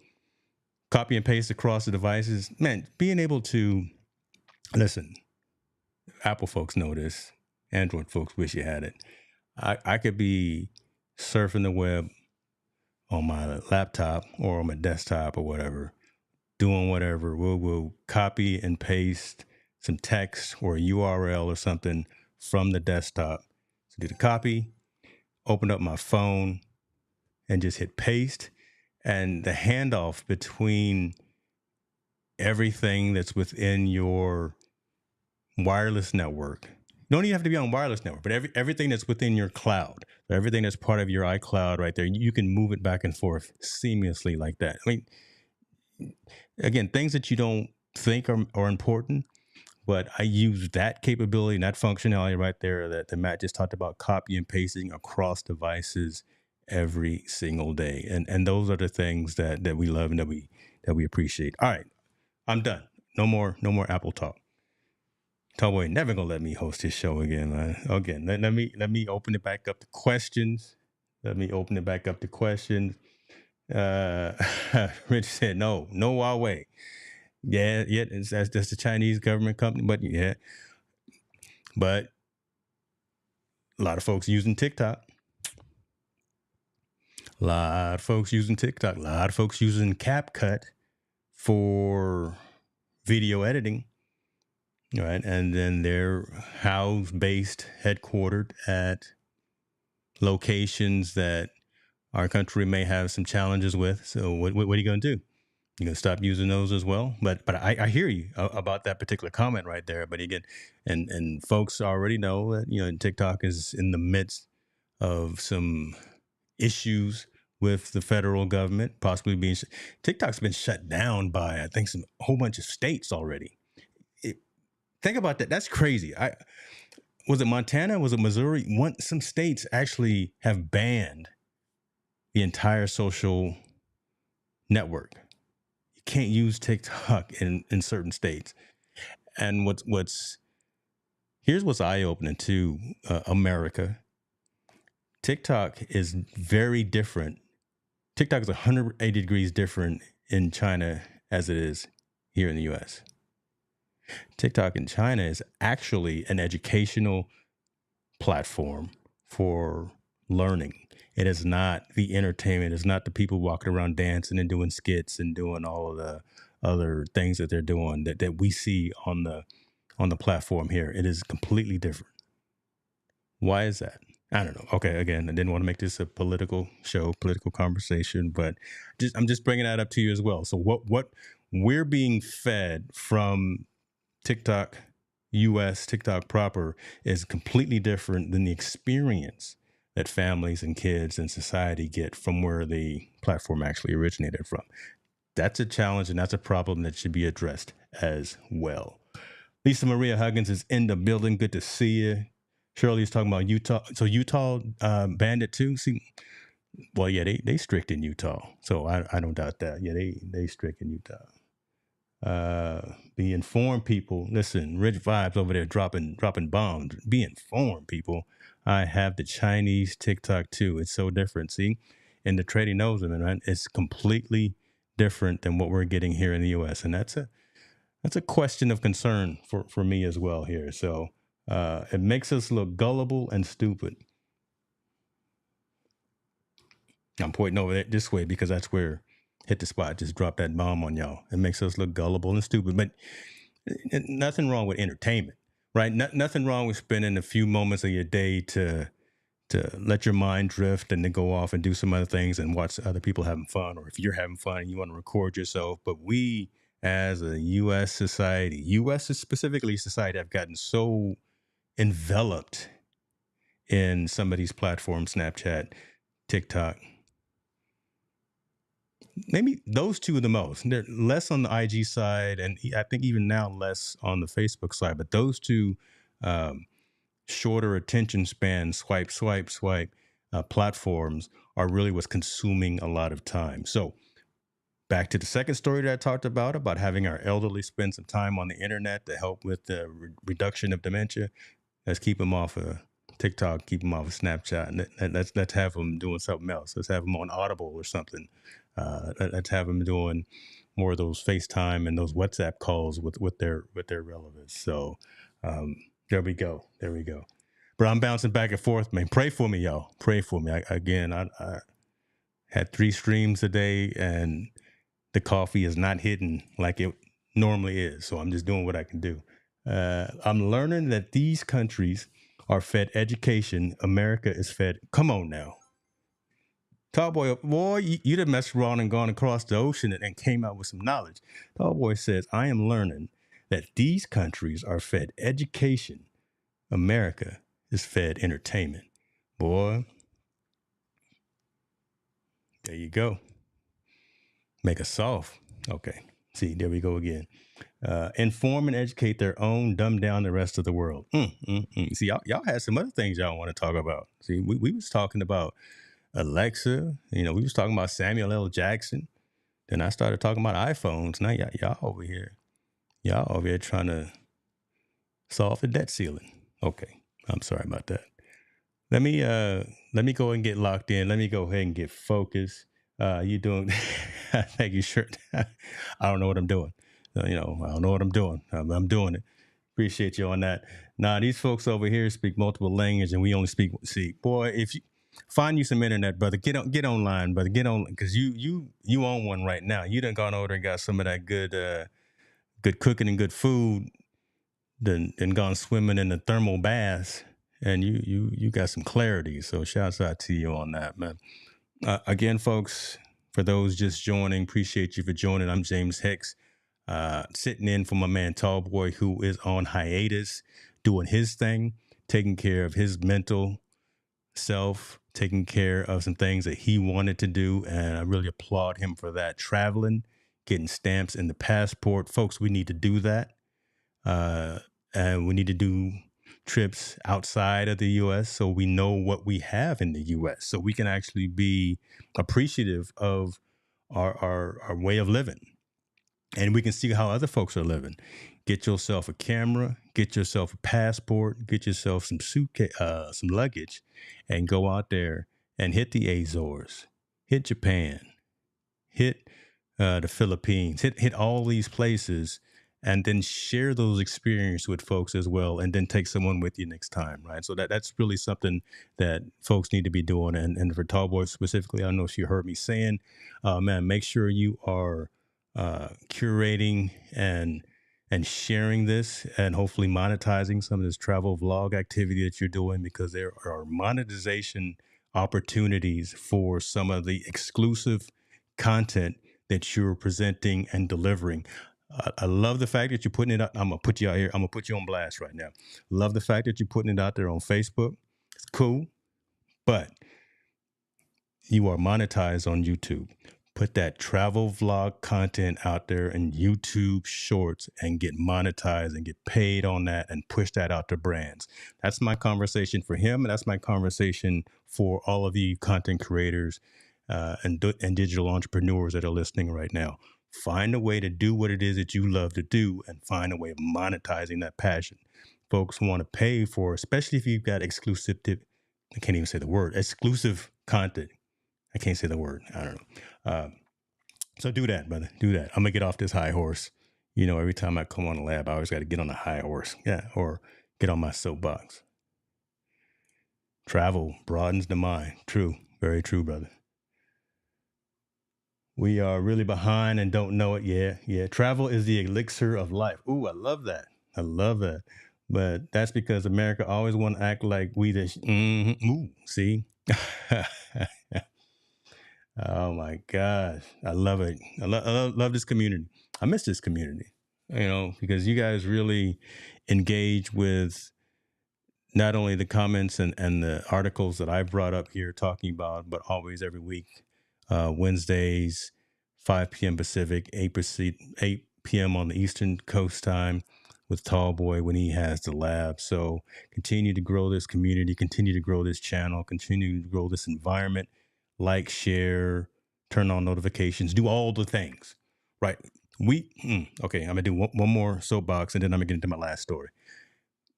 copy and paste across the devices. Man, being able to listen, Apple folks know this. Android folks wish you had it. I could be surfing the web on my laptop or on my desktop or whatever, doing whatever. We'll copy and paste some text or a URL or something from the desktop. So do the copy, open up my phone, and just hit paste. And the handoff between everything that's within your wireless network. You don't even have to be on wireless network, but everything that's within your cloud, everything that's part of your iCloud right there, you can move it back and forth seamlessly like that. I mean, again, things that you don't think are important, but I use that capability and that functionality right there that Matt just talked about, copy and pasting across devices every single day. And those are the things that we love and that we appreciate. All right, I'm done. No more Apple talk. Tallboy never gonna let me host his show again, man. Again, let me open it back up to questions. Let me open it back up to questions. Uh, Rich said no Huawei. Yeah, that's the Chinese government company, but yeah, but a lot of folks using TikTok. A lot of folks using TikTok. A lot of folks using CapCut for video editing, right? And then they're housed, based, headquartered at locations that our country may have some challenges with. So what are you going to do? You going to stop using those as well? But I hear you about that particular comment right there. But again, and folks already know that TikTok is in the midst of some issues with the federal government, possibly being TikTok's been shut down by I think some whole bunch of states already. It, think about that. That's crazy. I was it Montana? Was it Missouri? Some states actually have banned the entire social network. You can't use TikTok in certain states. And here's what's eye opening to America. TikTok is very different. TikTok is 180 degrees different in China as it is here in the US. TikTok in China is actually an educational platform for learning. It is not the entertainment. It's not the people walking around dancing and doing skits and doing all of the other things that they're doing that we see on the platform here. It is completely different. Why is that? I don't know. Okay, again, I didn't want to make this a political show, political conversation, but I'm just bringing that up to you as well. So what we're being fed from TikTok US, TikTok proper, is completely different than the experience that families and kids and society get from where the platform actually originated from. That's a challenge and that's a problem that should be addressed as well. Lisa Maria Huggins is in the building. Good to see you. Shirley's talking about Utah. So Utah banned it too. See, well, yeah, they strict in Utah. So I don't doubt that. Yeah, they strict in Utah. Be informed, people. Listen, Rich Vibes over there dropping bombs. Be informed, people. I have the Chinese TikTok too. It's so different. See, and the trading knows them, right? It's completely different than what we're getting here in the U.S. And that's a question of concern for me as well here. So it makes us look gullible and stupid. I'm pointing over there this way because that's where hit the spot. Just drop that bomb on y'all. It makes us look gullible and stupid. But nothing wrong with entertainment, right? Nothing wrong with spending a few moments of your day to let your mind drift and then go off and do some other things and watch other people having fun. Or if you're having fun and you want to record yourself. But we, as a U.S. society, U.S. specifically society, have gotten so enveloped in some of these platforms, Snapchat, TikTok. Maybe those two are the most. They're less on the IG side, and I think even now less on the Facebook side. But those two shorter attention span, swipe platforms are really what's consuming a lot of time. So back to the second story that I talked about having our elderly spend some time on the internet to help with the reduction of dementia. Let's keep them off of TikTok, keep them off of Snapchat. And let's have them doing something else. Let's have them on Audible or something. Let's have them doing more of those FaceTime and those WhatsApp calls with their relatives. So there we go. But I'm bouncing back and forth, man. Pray for me, y'all. Pray for me. I had 3 streams a day, and the coffee is not hitting like it normally is. So I'm just doing what I can do. I'm learning that these countries are fed education. America is fed. Come on now. Tallboy, boy, you done messed around and gone across the ocean and came out with some knowledge. Tallboy says, I am learning that these countries are fed education. America is fed entertainment. Boy, there you go. Make us soft. Okay. See, there we go again. Inform and educate their own, dumb down the rest of the world. See, y'all had some other things y'all want to talk about. See, we was talking about Alexa. We was talking about Samuel L. Jackson. Then I started talking about iPhones. Now y'all over here trying to solve the debt ceiling. Okay, I'm sorry about that. Let me go and get locked in. Let me go ahead and get focused. You doing? Thank you, shirt. I don't know what I'm doing. I don't know what I'm doing. I'm doing it. Appreciate you on that. Now, these folks over here speak multiple languages, and we only speak. See, boy, if you find you some internet, brother, get online, brother, get on, because you own one right now. You done gone over there and got some of that good cooking and good food. Then gone swimming in the thermal baths, and you got some clarity. So shouts out to you on that, man. Again, folks, for those just joining, appreciate you for joining. I'm James Hicks, sitting in for my man Tallboy, who is on hiatus, doing his thing, taking care of his mental self, taking care of some things that he wanted to do. And I really applaud him for that. Traveling, getting stamps in the passport. Folks, we need to do that. And we need to do trips outside of the U.S. so we know what we have in the U.S. so we can actually be appreciative of our way of living, and we can see how other folks are living. Get yourself a camera, get yourself a passport, get yourself some suitcase, some luggage, and go out there and hit the Azores, hit Japan, hit the Philippines, hit all these places, and then share those experiences with folks as well, and then take someone with you next time, right? So that's really something that folks need to be doing. And for Tallboy specifically, I don't know if you heard me saying, man, make sure you are curating and sharing this, and hopefully monetizing some of this travel vlog activity that you're doing, because there are monetization opportunities for some of the exclusive content that you're presenting and delivering. I love the fact that you're putting it out. I'm gonna put you out here. I'm gonna put you on blast right now. Love the fact that you're putting it out there on Facebook. It's cool, but you are monetized on YouTube. Put that travel vlog content out there in YouTube Shorts and get monetized and get paid on that and push that out to brands. That's my conversation for him, and that's my conversation for all of you content creators and digital entrepreneurs that are listening right now. Find a way to do what it is that you love to do, and find a way of monetizing that passion. Folks want to pay for, especially if you've got exclusive. I can't even say the word exclusive content. I can't say the word. I don't know. So do that, brother. Do that. I'm gonna get off this high horse. Every time I come on the lab, I always got to get on the high horse. Yeah, or get on my soapbox. Travel broadens the mind. True. Very true, brother. We are really behind and don't know it. Yeah. Travel is the elixir of life. Ooh, I love that. I love that. But that's because America always want to act like we the. Ooh, see. Oh my gosh, I love it. I love this community. I miss this community. Because you guys really engage with not only the comments and the articles that I brought up here talking about, but always every week, Wednesdays, 5 p.m. Pacific, 8 p.m. on the Eastern Coast time with Tallboy when he has the lab. So continue to grow this community, continue to grow this channel, continue to grow this environment. Like, share, turn on notifications, do all the things, right? Okay, I'm gonna do one more soapbox, and then I'm gonna get into my last story.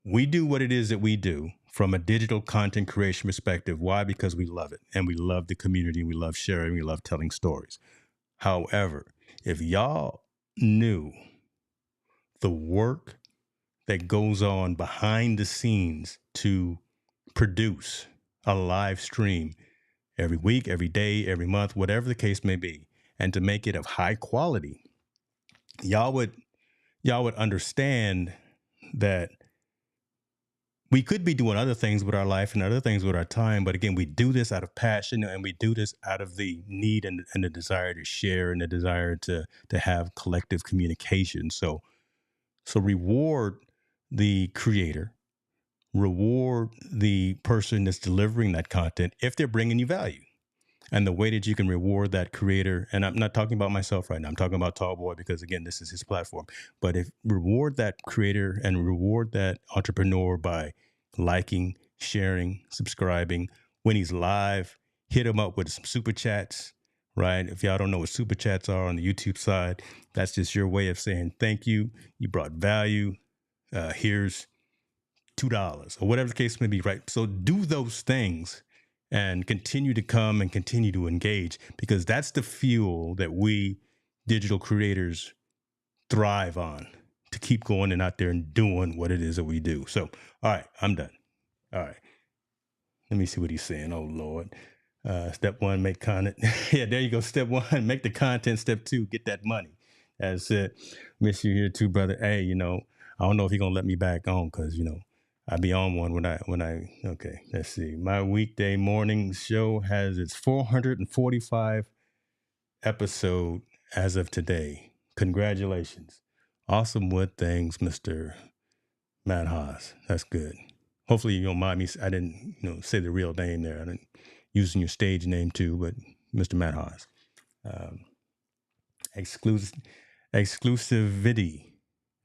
We do what it is that we do from a digital content creation perspective. Why? Because we love it, and we love the community, we love sharing, we love telling stories. However, if y'all knew the work that goes on behind the scenes to produce a live stream every week, every day, every month, whatever the case may be, and to make it of high quality, y'all would y'all would understand that we could be doing other things with our life and other things with our time, but again, we do this out of passion, and we do this out of the need and the desire to share and the desire to have collective communication. So reward the creator, reward the person that's delivering that content if they're bringing you value. And the way that you can reward that creator, and I'm not talking about myself right now, I'm talking about Tallboy because again, this is his platform. But if reward that creator and reward that entrepreneur by liking, sharing, subscribing. When he's live, hit him up with some super chats, right? If y'all don't know what super chats are on the YouTube side, that's just your way of saying thank you. You brought value. Here's $2 or whatever the case may be, right? So do those things and continue to come and continue to engage, because that's the fuel that we digital creators thrive on, to keep going and out there and doing what it is that we do. So, all right, I'm done. All right. Let me see what he's saying. Oh, Lord. Step one, make content. Yeah, there you go. Step one, make the content. Step two, get that money. That's it. Miss you here too, brother. Hey, I don't know if he's gonna let me back on because I be on one okay, let's see. My weekday morning show has its 445 episode as of today. Congratulations. Awesome wood things, Mr. Matt Haas. That's good. Hopefully you don't mind me. I didn't, say the real name there. I didn't using your stage name too, but Mr. Matt Haas. Um, exclusive exclusivity.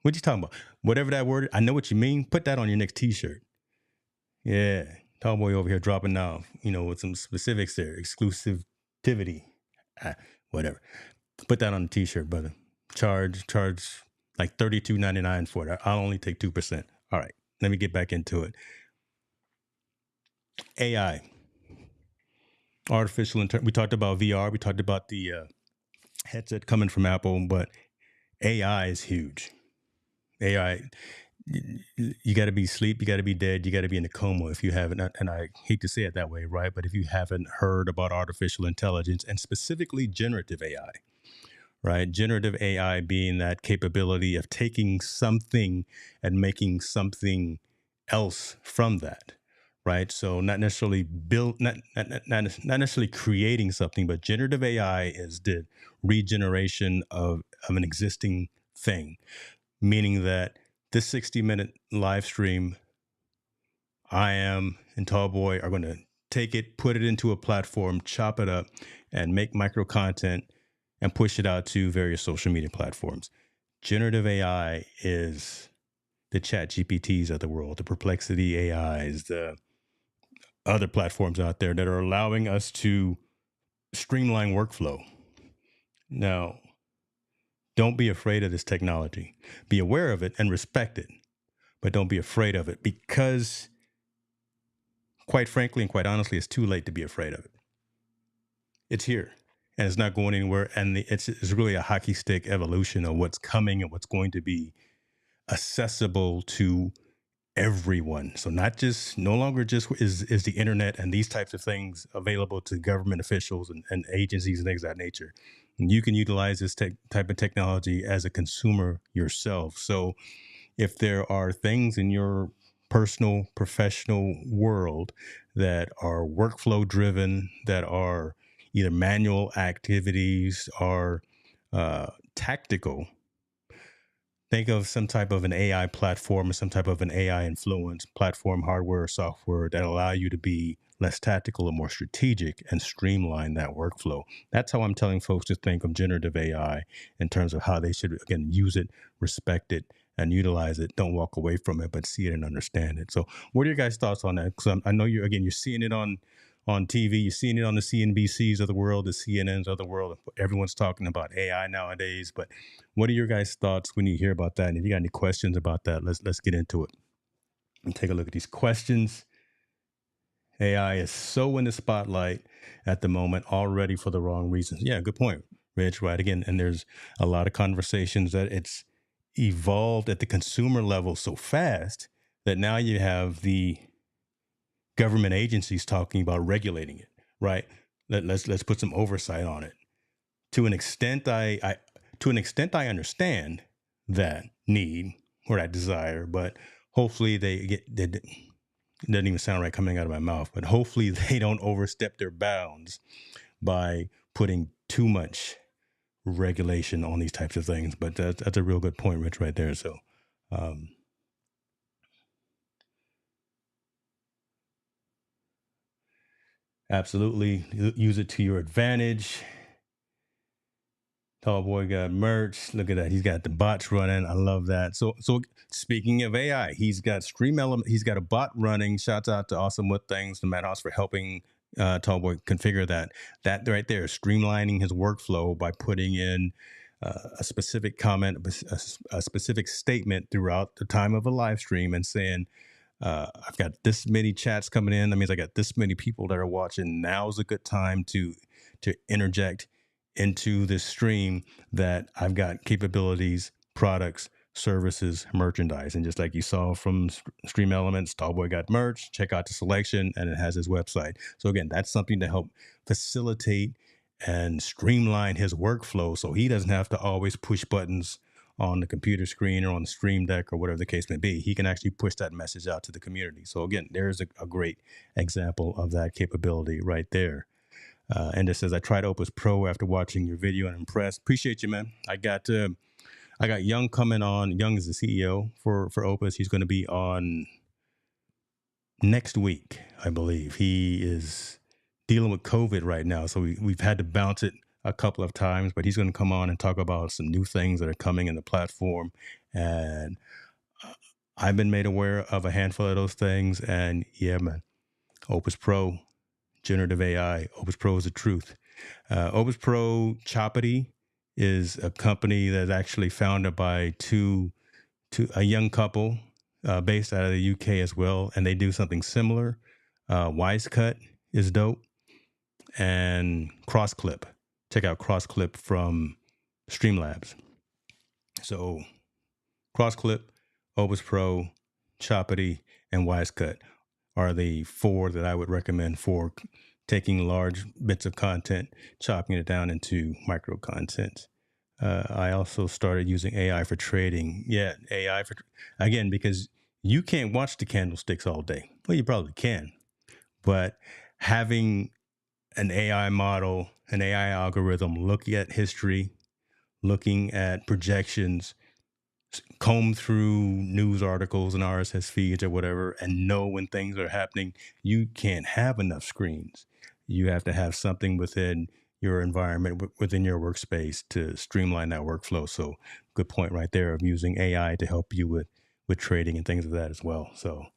What you talking about? Whatever that word. I know what you mean. Put that on your next T-shirt. Yeah, Tallboy over here dropping off. With some specifics there. Exclusivity. Whatever. Put that on the T-shirt, brother. Charge like $32.99 for it. I'll only take 2%. All right, let me get back into it. AI, artificial intelligence. We talked about VR. We talked about the headset coming from Apple, but AI is huge. AI, you got to be asleep, you got to be dead, you got to be in a coma if you haven't. And I hate to say it that way, right? But if you haven't heard about artificial intelligence and specifically generative AI, right? Generative AI being that capability of taking something and making something else from that, right? So not necessarily not necessarily creating something, but generative AI is the regeneration of an existing thing, meaning that this 60-minute live stream, I am and Tallboy are going to take it, put it into a platform, chop it up, and make micro content and push it out to various social media platforms. Generative AI is the chat GPTs of the world, the perplexity AIs, the other platforms out there that are allowing us to streamline workflow. Now, don't be afraid of this technology. Be aware of it and respect it, but don't be afraid of it, because quite frankly and quite honestly, it's too late to be afraid of it. It's here and it's not going anywhere. And it's really a hockey stick evolution of what's coming and what's going to be accessible to everyone. So no longer just is the internet and these types of things available to government officials and agencies and things of that nature. And you can utilize this type of technology as a consumer yourself. So if there are things in your personal, professional world that are workflow driven, that are either manual activities or tactical, think of some type of an AI platform or some type of an AI influence platform, hardware or software that allow you to be less tactical and more strategic and streamline that workflow. That's how I'm telling folks to think of generative AI in terms of how they should, again, use it, respect it, and utilize it. Don't walk away from it, but see it and understand it. So what are your guys' thoughts on that? Because I know you're seeing it on TV, you're seeing it on the CNBCs of the world, the CNNs of the world. Everyone's talking about AI nowadays, but what are your guys' thoughts when you hear about that? And if you got any questions about that, let's get into it and take a look at these questions. AI is so in the spotlight at the moment already for the wrong reasons. Yeah, good point, Rich. Right again, and there's a lot of conversations that it's evolved at the consumer level so fast that now you have the government agencies talking about regulating it, right? Let's put some oversight on it. To an extent, I understand that need or that desire, but hopefully it doesn't even sound right coming out of my mouth, but hopefully they don't overstep their bounds by putting too much regulation on these types of things. But that's a real good point, Rich, right there. So, um, absolutely use it to your advantage. Tall boy got merch. Look at that. He's got the bots running. I love that. So speaking of AI, he's got Stream Element. He's got a bot running. Shouts out to Awesome with Things, the Madhouse for helping Tall boy configure that. That right there, streamlining his workflow by putting in a specific comment, a specific statement throughout the time of a live stream, and saying, I've got this many chats coming in. That means I got this many people that are watching. Now's a good time to interject into this stream that I've got capabilities, products, services, merchandise. And just like you saw from Stream Elements, Tallboy got merch. Check out the selection, and it has his website. So again, that's something to help facilitate and streamline his workflow, so he doesn't have to always push buttons on the computer screen or on the stream deck or whatever the case may be. He can actually push that message out to the community. So again, there's a great example of that capability right there. And it says, I tried Opus Pro after watching your video and impressed. Appreciate you, man. I got Young coming on. Young is the CEO for Opus. He's going to be on next week, I believe. He is dealing with COVID right now, so we've had to bounce it a couple of times, but he's going to come on and talk about some new things that are coming in the platform. And I've been made aware of a handful of those things. And yeah, man, Opus Pro, generative AI, Opus Pro is the truth. Opus Pro Choppity is a company that's actually founded by a young couple based out of the UK as well, and they do something similar. Wisecut is dope, and Crossclip. Check out Crossclip from Streamlabs. So Crossclip, Opus Pro, Choppity, and Wisecut are the four that I would recommend for taking large bits of content, chopping it down into micro content. I also started using AI for trading. Yeah, AI for, again, because you can't watch the candlesticks all day. Well, you probably can, but having an AI model, an AI algorithm, looking at history, looking at projections, comb through news articles and RSS feeds or whatever, and know when things are happening, you can't have enough screens. You have to have something within your environment, within your workspace, to streamline that workflow. So good point right there of using AI to help you with trading and things of that as well. So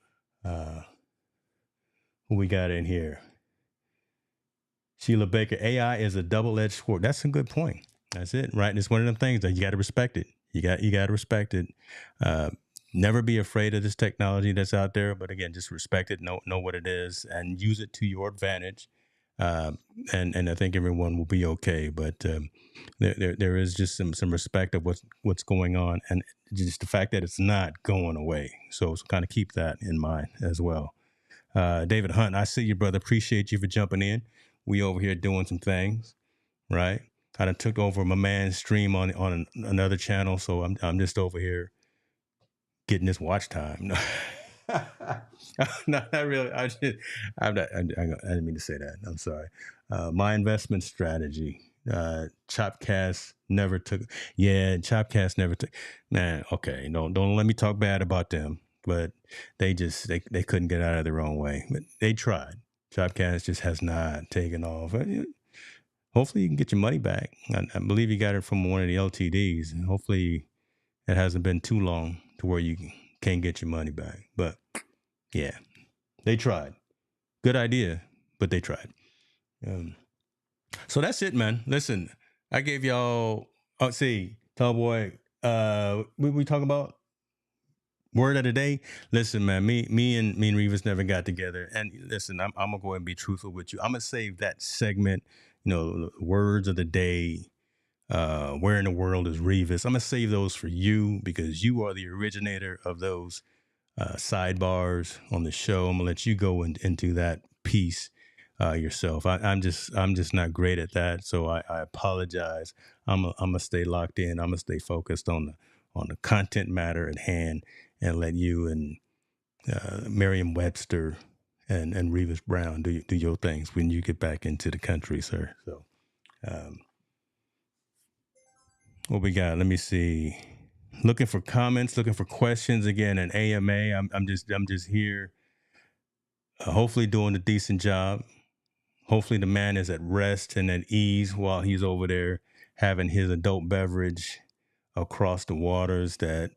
what we got in here? Sheila Baker, AI is a double-edged sword. That's a good point. That's it, right? And it's one of them things that you got to respect it. You got to respect it. Never be afraid of this technology that's out there, but again, just respect it, know what it is, and use it to your advantage. And I think everyone will be okay. But there is just some respect of what's going on, and just the fact that it's not going away. So kind of keep that in mind as well. David Hunt, I see you, brother. Appreciate you for jumping in. We over here doing some things, right? I done took over my man's stream on another channel, so I'm just over here getting this watch time. No, not really. I'm not. I didn't mean to say that. I'm sorry. My investment strategy. Chopcast never took. Yeah, Chopcast never took. Man, okay. Don't let me talk bad about them. But they couldn't get out of their own way. But they tried. Chopcast just has not taken off. Hopefully you can get your money back. I believe you got it from one of the LTDs. Hopefully it hasn't been too long to where you can't get your money back. But yeah, they tried. Good idea, but they tried. So that's it, man. Listen, I gave y'all. Oh, see, Tallboy. We talk about word of the day. Listen, man. Me and Revis never got together. And listen, I'm gonna go ahead and be truthful with you. I'm gonna save that segment. Words of the day. Where in the world is Revis? I'm gonna save those for you because you are the originator of those sidebars on the show. I'm gonna let you go into that piece yourself. I'm just not great at that, so I apologize. I'm gonna stay locked in. I'm gonna stay focused on the content matter at hand, and let you and Merriam-Webster and Revis Brown do your things when you get back into the country, sir. So, um, what we got? Let me see. Looking for comments, looking for questions again. An AMA. I'm just here. Hopefully doing a decent job. Hopefully the man is at rest and at ease while he's over there having his adult beverage across the waters. That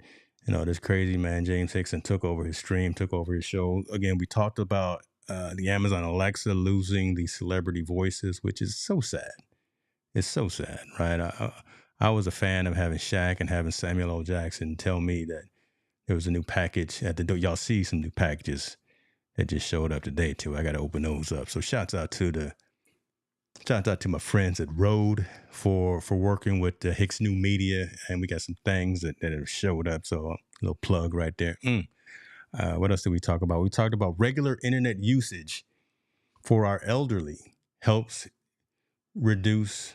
this crazy man James Hickson took over his stream, took over his show. Again, we talked about the Amazon Alexa losing the celebrity voices, which is so sad. It's so sad, right? I was a fan of having Shaq and having Samuel L. Jackson tell me that there was a new package at the door. Y'all see some new packages that just showed up today too. I got to open those up. So shouts out to my friends at Rode for working with the Hicks New Media, and we got some things that have showed up. So a little plug right there. What else did we talk about? We talked about regular internet usage for our elderly helps reduce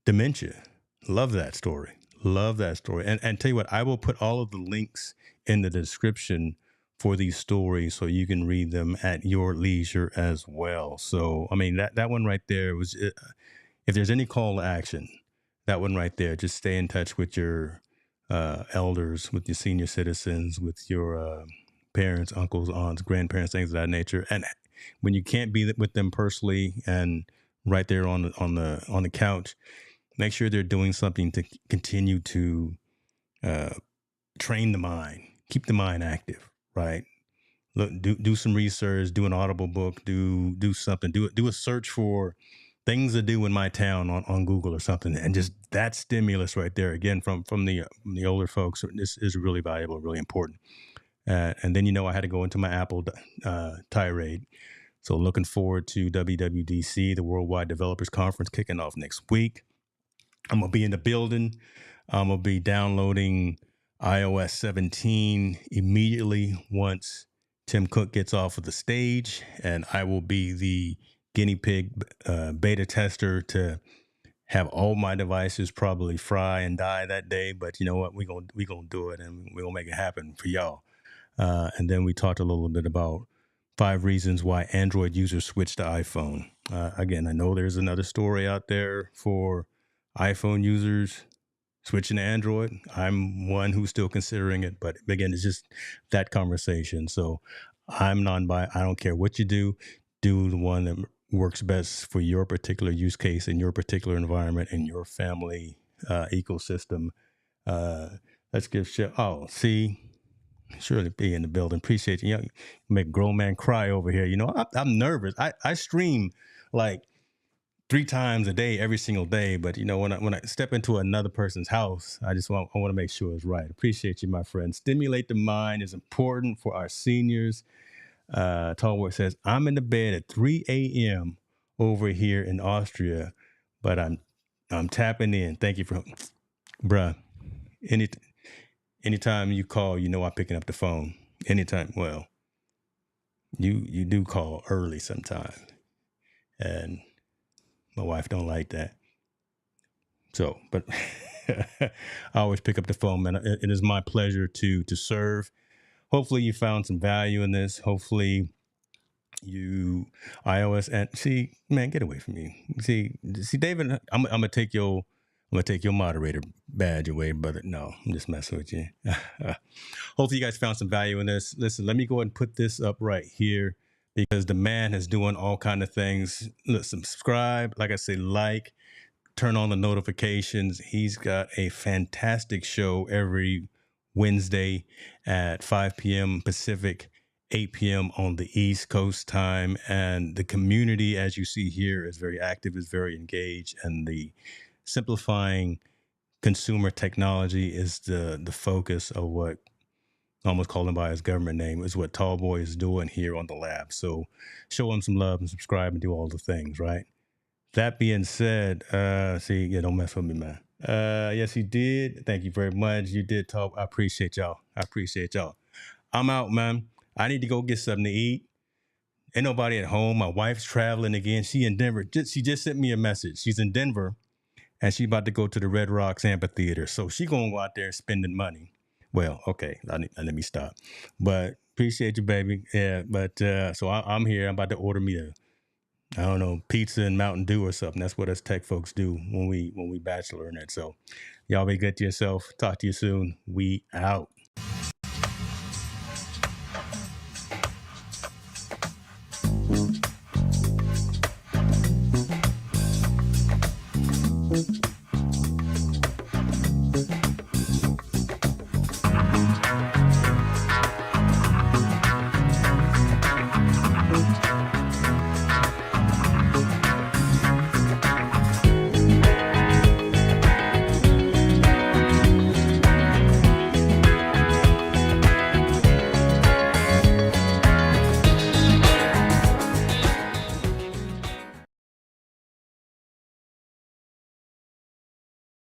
dementia. Love that story. Love that story. And tell you what, I will put all of the links in the description for these stories so you can read them at your leisure as well. So, I mean, that one right there was, if there's any call to action, that one right there, just stay in touch with your elders, with your senior citizens, with your parents, uncles, aunts, grandparents, things of that nature. And when you can't be with them personally and right there on the couch, make sure they're doing something to continue to uh, train the mind, keep the mind active, right? Look, do some research, do an audible book, do something, do a search for things to do in my town on Google or something, and just that stimulus right there again from the older folks. This is really valuable, really important. And then I had to go into my Apple tirade. So looking forward to WWDC, the Worldwide Developers Conference, kicking off next week. I'm gonna be in the building. I'm gonna be downloading iOS 17 immediately once Tim Cook gets off of the stage, and I will be the guinea pig beta tester to have all my devices probably fry and die that day. But you know what? We gonna do it, and we gonna make it happen for y'all. And then we talked a little bit about 5 reasons why Android users switch to iPhone. Again, I know there's another story out there for iPhone users switching to Android. I'm one who's still considering it, but again, it's just that conversation. So I'm non-biased. I don't care what you do the one that works best for your particular use case in your particular environment in your family ecosystem. Uh, let's give shit. Oh, see. Surely be in the building. Appreciate you. You make a grown man cry over here. I'm nervous. I stream like 3 times a day, every single day. But when I step into another person's house, I want to make sure it's right. Appreciate you, my friend. Stimulate the mind is important for our seniors. Tallboy says, I'm in the bed at 3 a.m. over here in Austria, but I'm tapping in. Thank you for bruh. Any Anytime you call, I'm picking up the phone. Anytime, well, you do call early sometimes, and my wife don't like that. So, but I always pick up the phone, man. It is my pleasure to serve. Hopefully, you found some value in this. Hopefully, you iOS and see, man, get away from me. See, David, I'm gonna take your moderator badge away, brother. No, I'm just messing with you. Hopefully, you guys found some value in this. Listen, let me go ahead and put this up right here because the man is doing all kind of things. Listen, subscribe, like I say, like, turn on the notifications. He's got a fantastic show every Wednesday at 5 p.m. Pacific, 8 p.m. on the East Coast time. And the community, as you see here, is very active, is very engaged, and the simplifying consumer technology is the focus of what I almost call him by his government name is what Tallboy is doing here on the lab. So show him some love and subscribe and do all the things, right? That being said, don't mess with me, man. Yes, he did. Thank you very much. You did talk. I appreciate y'all. I'm out, man. I need to go get something to eat. Ain't nobody at home. My wife's traveling again. She in Denver. She just sent me a message. She's in Denver and she about to go to the Red Rocks amphitheater. So she gonna go out there spending money. Well, okay, let me stop. But appreciate you, baby. Yeah, but so I'm here. I'm about to order me a, I don't know, pizza and Mountain Dew or something. That's what us tech folks do when we bachelor in it. So y'all be good to yourself. Talk to you soon. We out.